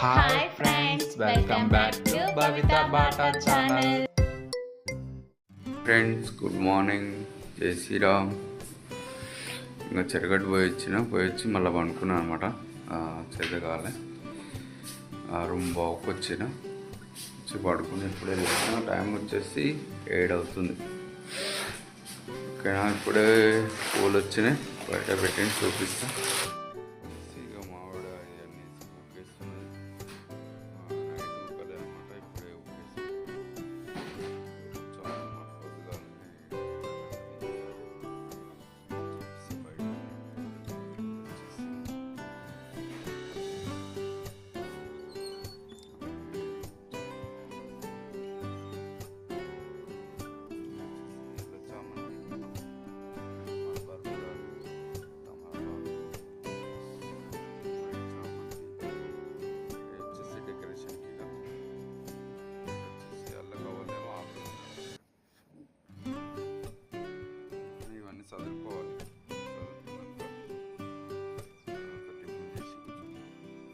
Hi friends, welcome back to Bavitha Bata channel. Friends good morning, జై శ్రీరామ్. ఇంకా చెరగట్టు పోయి వచ్చి మళ్ళీ పండుకున్నాను అనమాట. చెరగాలి రూమ్ బాగుకి వచ్చి పడుకుని ఇప్పుడే లేచిన. టైం వచ్చేసి 7 అవుతుంది. ఓకేనా, ఇప్పుడే పూలు వచ్చినాయి, బయట పెట్టి చూపిస్తా.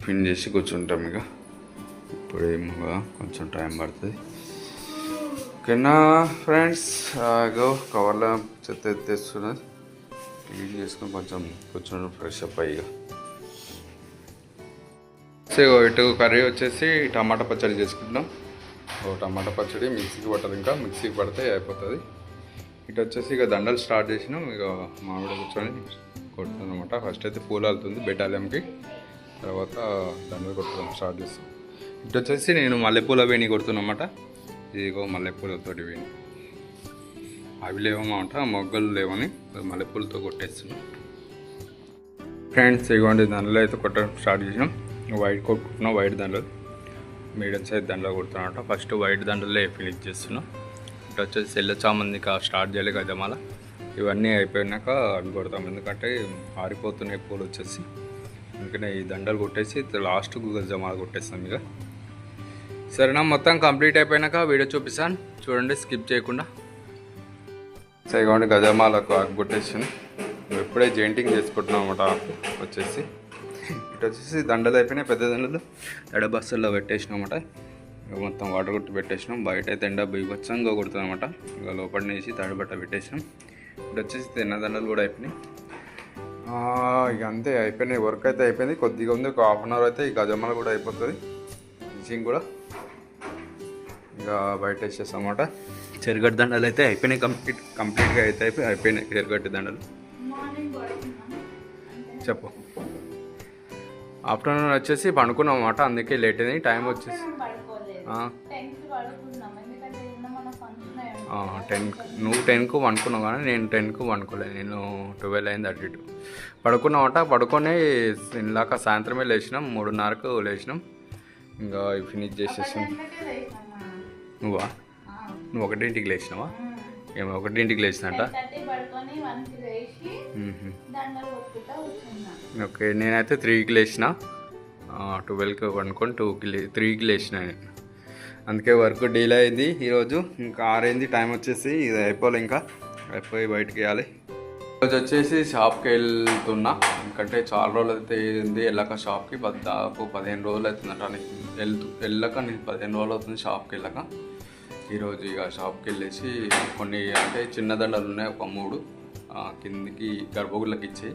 పిన్ చేసి కూర్చుంటాం. ఇక ఇప్పుడేమో కొంచెం టైం పడుతుంది. ఓకేనా ఫ్రెండ్స్, కవర్లో చెత్త ఎత్తేస్తున్నది, క్లీన్ చేసుకొని కొంచెం కూర్చొని ఫ్రెష్ అప్ అయ్యి. ఇటు కర్రీ వచ్చేసి టమాటా పచ్చడి చేసుకుంటున్నాం. టమాటా పచ్చడి మిక్సీకి పట్టదు, ఇంకా మిక్సీకి పడితే అయిపోతుంది. ఇటు వచ్చేసి ఇక దండలు స్టార్ట్ చేసినాం. ఇక మామిడి కూర్చొని కొడుతుంది అనమాట. ఫస్ట్ అయితే పూలు వెళ్తుంది బెటాలియంకి, తర్వాత దండలు కొట్టడం స్టార్ట్ చేస్తాం. ఇటు వచ్చేసి నేను మల్లెపూల వేణి కొడుతున్నమాట. ఇదిగో మల్లెపూలతోటి వేణి, అవి లేవన్నమాట, మొగ్గలు లేవని మల్లెపూలతో కొట్టేస్తున్నాం. ఫ్రెండ్స్ ఇదిగోండి దండలు అయితే కొట్టడం స్టార్ట్ చేసినాం. వైట్ కొట్టుకుంటున్నాం, వైట్ దండలు, మీడియం సైజ్ దండలు కొడుతున్నమాట. ఫస్ట్ వైట్ దండలే ఫినిష్ చేస్తున్నాం. ఇటు వచ్చేసి తెల్ల చామందికి స్టార్ట్ చేయాలి గజమాల. ఇవన్నీ అయిపోయినాక అవి కొడతాం, ఎందుకంటే ఆరిపోతున్నాయి పూలు వచ్చేసి. అందుకనే ఈ దండలు కొట్టేసి లాస్ట్కు గజమాల కొట్టేస్తాం. ఇక సరేనా, మొత్తం కంప్లీట్ అయిపోయినాక వీడియో చూపిస్తాను, చూడండి స్కిప్ చేయకుండా. సరిగా గజమాలకు ఆకు కొట్టేసాను. ఇప్పుడే జెయింటింగ్ చేసుకుంటున్నాం అన్నమాట. ఆకు వచ్చేసి ఇటు వచ్చేసి దండలు అయిపోయినాయి, పెద్ద దండలు ఎడబస్సుల్లో పెట్టేసినాం అన్నమాట. ఇక మొత్తం వాటర్ కొట్టి పెట్టేసినాం. బయట అయితే ఎండ బీభత్సంగా కొడుతుంది అనమాట. ఇక లోపల వేసి తడిబట్ట పెట్టేసినాం. ఇటు వచ్చేసి తిన్న దండలు కూడా అయిపోయినాయి. ఇక అంతే అయిపోయినాయి, వర్క్ అయితే అయిపోయింది. కొద్దిగా ఉంది, ఒక హాఫ్ అన్ అవర్ అయితే ఈ గజమాల కూడా అయిపోతుంది, ఫినిషింగ్ కూడా. ఇక బయట వేసేస్తాం అన్నమాట. చెరుగడ్డ దండలు అయితే అయిపోయినాయి, కంప్లీట్గా అయితే అయిపోయినాయి చెరుగడ్డ దండలు. చెప్పు. ఆఫ్టర్నూన్ వచ్చేసి పండుకున్నాం అన్నమాట, అందుకే లేట్ అయింది. టైం వచ్చేసి 10. నువ్వు 10కు పండుకున్నావు కానీ నేను 10కు పండుకోలేదు. నేను 12 అయింది అటు ఇటు పడుకున్నామట. పడుకొని ఇందాక సాయంత్రమే లేచినాం, 3:30కు లేచినాం. ఇంకా ఫినిష్ చేసేసాం. నువ్వు 1ంటికి లేచినావా? ఏమో 1ంటికి లేచినట్ట. ఓకే, నేనైతే 3కి లేచిన. 12కి పండుకొని 3కి లేచిన. అందుకే వర్క్ డీలే అయింది ఈరోజు. ఇంకా 6 అయింది టైం వచ్చేసి. ఇది అయిపోలే, ఇంకా అయిపోయి బయటకు వేయాలి. ఈరోజు వచ్చేసి షాప్కి వెళ్తున్నా, ఎందుకంటే చాలా రోజులు అయితే ఉంది వెళ్ళక షాప్కి. దాదాపు 15 రోజులు అవుతుందట వెళ్ళక. నేను 15 రోజులు అవుతుంది షాప్కి వెళ్ళక. ఈరోజు ఇక షాప్కి వెళ్ళేసి కొన్ని అంటే చిన్న దండలు ఉన్నాయి, ఒక 3 కిందికి గర్భగుళ్ళకి ఇచ్చి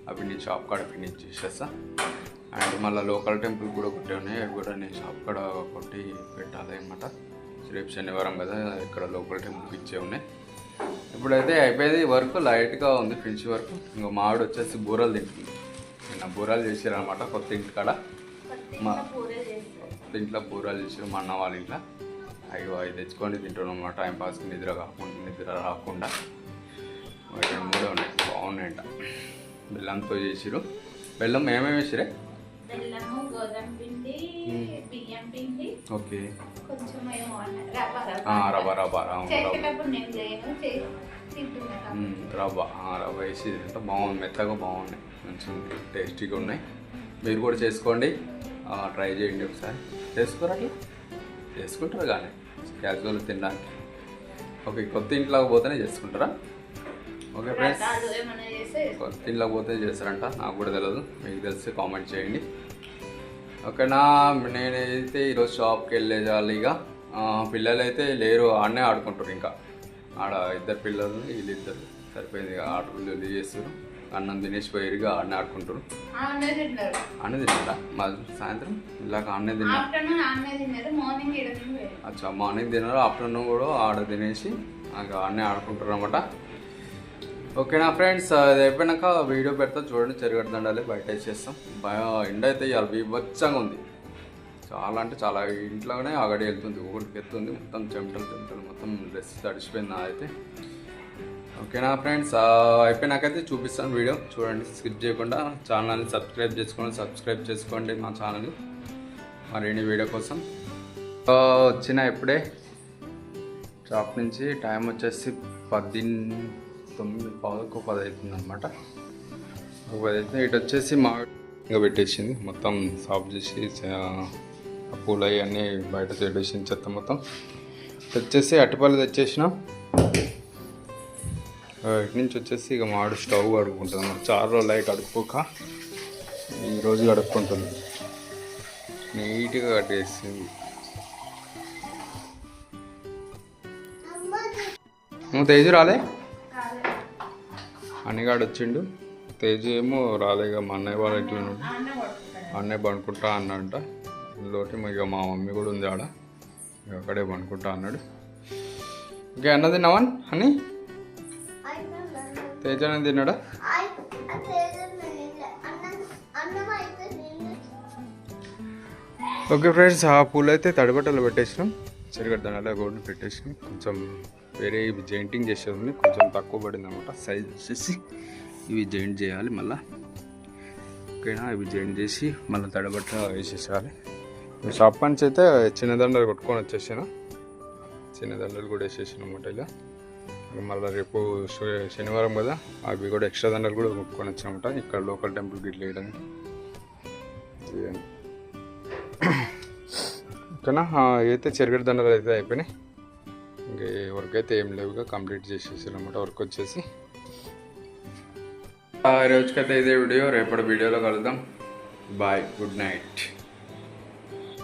అవి నేను షాప్ కాడ ఫినిష్ చేసేస్తా. అండ్ మళ్ళీ లోకల్ టెంపుల్ కూడా కొట్టే ఉన్నాయి, అవి కూడా నేను షాప్ కాడ కొట్టి పెట్టాలి అన్నమాట. రేపు శనివారం కదా, ఇక్కడ లోకల్ టెంపుల్కి ఇచ్చే ఉన్నాయి. ఇప్పుడైతే అయిపోయింది వర్క్, లైట్గా ఉంది ఫినిష్ వర్క్. ఇంకా మావిడ వచ్చేసి బూరలు తింటుంది. నిన్న బూరలు చేసారనమాట కొత్త ఇంటి కాడ. మా కొత్త ఇంట్లో బూరలు చేసారు మా అన్న వాళ్ళ ఇంట్లో. అవి తెచ్చుకొని తింటున్నాం అన్నమాట, టైంపాస్కి నిద్ర రాకుండా. 2 ఉన్నాయి, బాగున్నాయంట. బెల్లంతో చేసిరు. బెల్లం ఏమేమి వేసిరే? ఓకే, రవ్వ వేసి బాగుంది, మెత్తగా బాగున్నాయి, మంచిగా టేస్టీగా ఉన్నాయి. మీరు కూడా చేసుకోండి, ట్రై చేయండి ఒకసారి. చేసుకోరు అట్లా చేసుకుంటారు కానీ క్యాజువల్ తినడానికి. ఓకే, కొత్త ఇంట్లోకి పోతేనే చేసుకుంటారా? ఓకే ఫ్రెండ్స్, కొత్త ఇంట్లోకి పోతే చేస్తారంట, నాకు కూడా తెలియదు. మీకు తెలిసి కామెంట్ చేయండి. ఓకేనా. నేనైతే ఈరోజు షాప్కి వెళ్ళేదాలి. ఇక పిల్లలు అయితే లేరు, ఆడనే ఆడుకుంటారు. ఇంకా ఆడ ఇద్దరు పిల్లలు వీళ్ళిద్దరు సరిపోయింది. ఇక ఆటలు చేస్తారు. అన్నం తినేసి పోయి ఇక ఆడనే ఆడుకుంటారు. అన్నే తిన్నారా? మా సాయంత్రం ఇలాగ అన్నే తిన్నారు. అచ్చా, మార్నింగ్ తిన్నారు, ఆఫ్టర్నూన్ కూడా ఆడ తినేసి ఇంకా ఆడనే ఆడుకుంటారు అనమాట. ఓకేనా ఫ్రెండ్స్, అది అయిపోయినాక వీడియో పెడతా చూడండి. చెరుగడ్డండాలి బయట వేసేస్తాం. ఎండ అయితే ఇవాళ బీభత్సంగా ఉంది. చాలా అంటే చాలా. ఇంట్లోనే ఆగడి వెళ్తుంది, ఊరికి ఎత్తుంది. మొత్తం చెమటలు మొత్తం డ్రెస్ తడిచిపోయింది అయితే. ఓకేనా ఫ్రెండ్స్, అయిపోయినాకైతే చూపిస్తాను వీడియో చూడండి. స్కిప్ చేయకుండా ఛానల్ని సబ్స్క్రైబ్ చేసుకోండి మా ఛానల్ని మరిన్ని వీడియో కోసం. వచ్చిన ఇప్పుడే షాప్ నుంచి. టైం వచ్చేసి 10:09 అవుతుంది అనమాట. 10 అవుతుంది. ఇటు వచ్చేసి మా ఇంకా పెట్టేసింది. మొత్తం సాఫ్ చేసి పూలు అవన్నీ బయట పెట్టేసింది, చెత్త మొత్తం. వచ్చేసి అట్టిపల్లి తెచ్చేసిన. ఇటు నుంచి వచ్చేసి ఇక మాడు స్టవ్ కడుక్కుంటుంది. మరి చాలా రోజులు అయి కడుక్కోక ఈరోజు కడుక్కుంటుంది. నీట్గా కట్టేసింది. నువ్వు తేజు రాలే? అన్నగాడు వచ్చిండు. తేజు ఏమో రాలేగా. మా అన్నయ్య వాళ్ళ ఇట్లా అన్నయ్య పడుకుంటా అన్నాడంట. ఇందులోటి ఇక మా మమ్మీ కూడా ఉంది ఆడ. ఇక అక్కడే పడుకుంటా అన్నాడు. ఇంకా అన్న తిన్నావా అని? తేజ అన్న తిన్నాడా? ఓకే ఫ్రెండ్స్, ఆ పూలు అయితే తడిబట్టలు పెట్టేసినాం. చెరుగడ్డనాల కూడా పెట్టేసినాం. కొంచెం వేరే ఇవి జైంటింగ్ చేసేది కొంచెం తక్కువ పడింది అనమాట. సైజ్ వచ్చేసి ఇవి జాయింట్ చేయాలి మళ్ళీ. ఓకేనా, ఇవి జాయింట్ చేసి మళ్ళీ తడబట్ట వేసేసేయాలి. షాప్ నుంచి అయితే చిన్న దండలు కొట్టుకొని వచ్చేసాను. చిన్న దండలు కూడా వేసేసాను అనమాట. ఇలా మళ్ళీ రేపు శనివారం కదా, అవి కూడా ఎక్స్ట్రా దండలు కూడా కొట్టుకొని వచ్చామన్నమాట. ఇక్కడ లోకల్ టెంపుల్ గిట్ల వేయడానికి. ఓకేనా, అయితే చెరుగడ్డ దండలు అయితే అయిపోయినాయి. ఇంకా వర్క్ అయితే ఏం లేవుగా, కంప్లీట్ చేసేసాను అనమాట. వర్క్ వచ్చేసి ఈ రోజుకైతే ఇదే వీడియో. రేపటి వీడియోలో కలుద్దాం. Bye, good night.